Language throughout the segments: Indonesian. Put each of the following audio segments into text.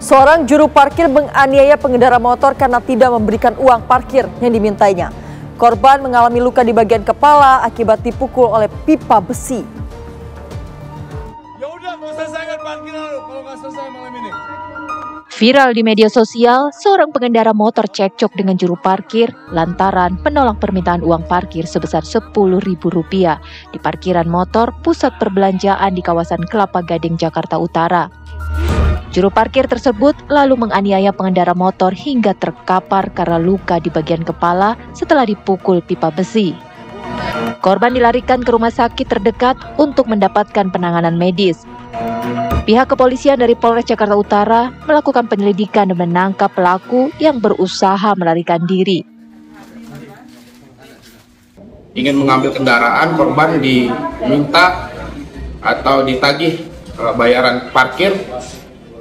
Seorang juru parkir menganiaya pengendara motor karena tidak memberikan uang parkir yang dimintainya. Korban mengalami luka di bagian kepala akibat dipukul oleh pipa besi. Ya udah, mau selesaikan parkiran lu kalau nggak selesai malam ini. Viral di media sosial, seorang pengendara motor cekcok dengan juru parkir lantaran menolak permintaan uang parkir sebesar Rp10.000 di parkiran motor pusat perbelanjaan di kawasan Kelapa Gading, Jakarta Utara. Juru parkir tersebut lalu menganiaya pengendara motor hingga terkapar karena luka di bagian kepala setelah dipukul pipa besi. Korban dilarikan ke rumah sakit terdekat untuk mendapatkan penanganan medis. Pihak kepolisian dari Polres Jakarta Utara melakukan penyelidikan dan menangkap pelaku yang berusaha melarikan diri. Ingin mengambil kendaraan, korban diminta atau ditagih bayaran parkir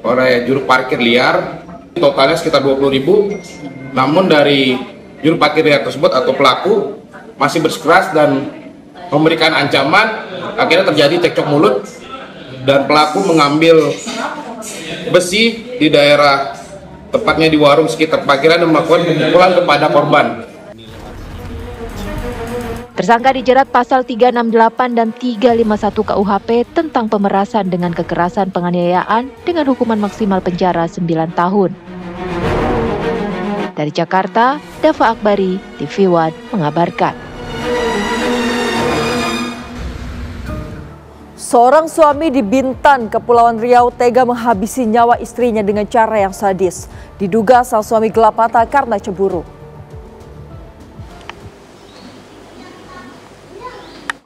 oleh juru parkir liar, totalnya sekitar 20.000. Namun dari juru parkir liar tersebut atau pelaku masih bersikeras dan memberikan ancaman. Akhirnya terjadi cekcok mulut dan pelaku mengambil besi di daerah, tepatnya di warung sekitar parkiran, dan melakukan pemukulan kepada korban. Tersangka dijerat pasal 368 dan 351 KUHP tentang pemerasan dengan kekerasan penganiayaan dengan hukuman maksimal penjara 9 tahun. Dari Jakarta, Dava Akbari, TV One mengabarkan. Seorang suami di Bintan, Kepulauan Riau tega menghabisi nyawa istrinya dengan cara yang sadis. Diduga sang suami gelap mata karena cemburu.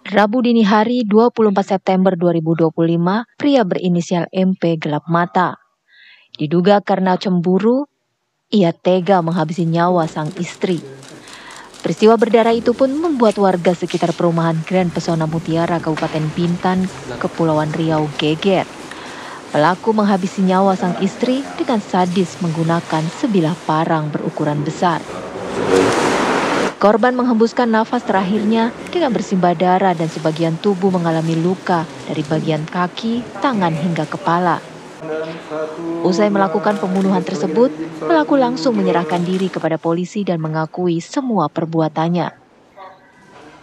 Rabu dini hari 24 September 2025, pria berinisial MP gelap mata. Diduga karena cemburu, ia tega menghabisi nyawa sang istri. Peristiwa berdarah itu pun membuat warga sekitar perumahan Grand Pesona Mutiara, Kabupaten Bintan, Kepulauan Riau geger. Pelaku menghabisi nyawa sang istri dengan sadis menggunakan sebilah parang berukuran besar. Korban menghembuskan nafas terakhirnya dengan bersimbah darah dan sebagian tubuh mengalami luka dari bagian kaki, tangan hingga kepala. Usai melakukan pembunuhan tersebut, pelaku langsung menyerahkan diri kepada polisi dan mengakui semua perbuatannya.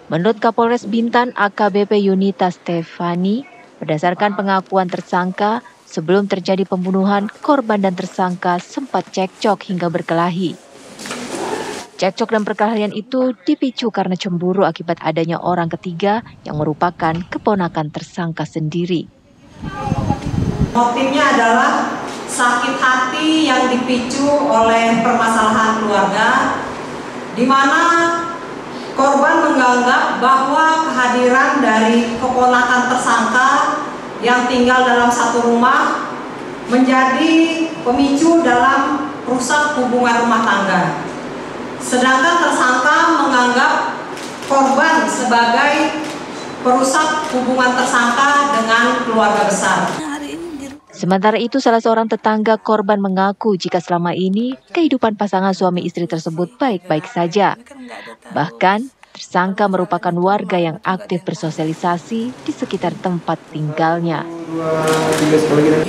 Menurut Kapolres Bintan AKBP Yunita Stefani, berdasarkan pengakuan tersangka, sebelum terjadi pembunuhan, korban dan tersangka sempat cekcok hingga berkelahi. Cekcok dan perkelahian itu dipicu karena cemburu akibat adanya orang ketiga yang merupakan keponakan tersangka sendiri. Motifnya adalah sakit hati yang dipicu oleh permasalahan keluarga, di mana korban menganggap bahwa kehadiran dari keponakan tersangka yang tinggal dalam satu rumah menjadi pemicu dalam rusak hubungan rumah tangga. Sedangkan tersangka menganggap korban sebagai perusak hubungan tersangka dengan keluarga besar. Sementara itu, salah seorang tetangga korban mengaku jika selama ini kehidupan pasangan suami istri tersebut baik-baik saja. Bahkan, tersangka merupakan warga yang aktif bersosialisasi di sekitar tempat tinggalnya.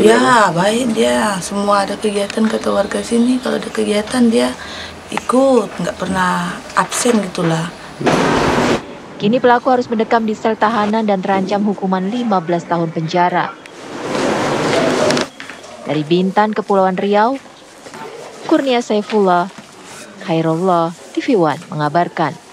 Ya, baik dia. Semua ada kegiatan kata warga sini. Kalau ada kegiatan dia ikut, nggak pernah absen gitulah. Kini pelaku harus mendekam di sel tahanan dan terancam hukuman 15 tahun penjara. Dari Bintan, Kepulauan Riau, Kurnia Saifullah, Khairullah, TV One mengabarkan.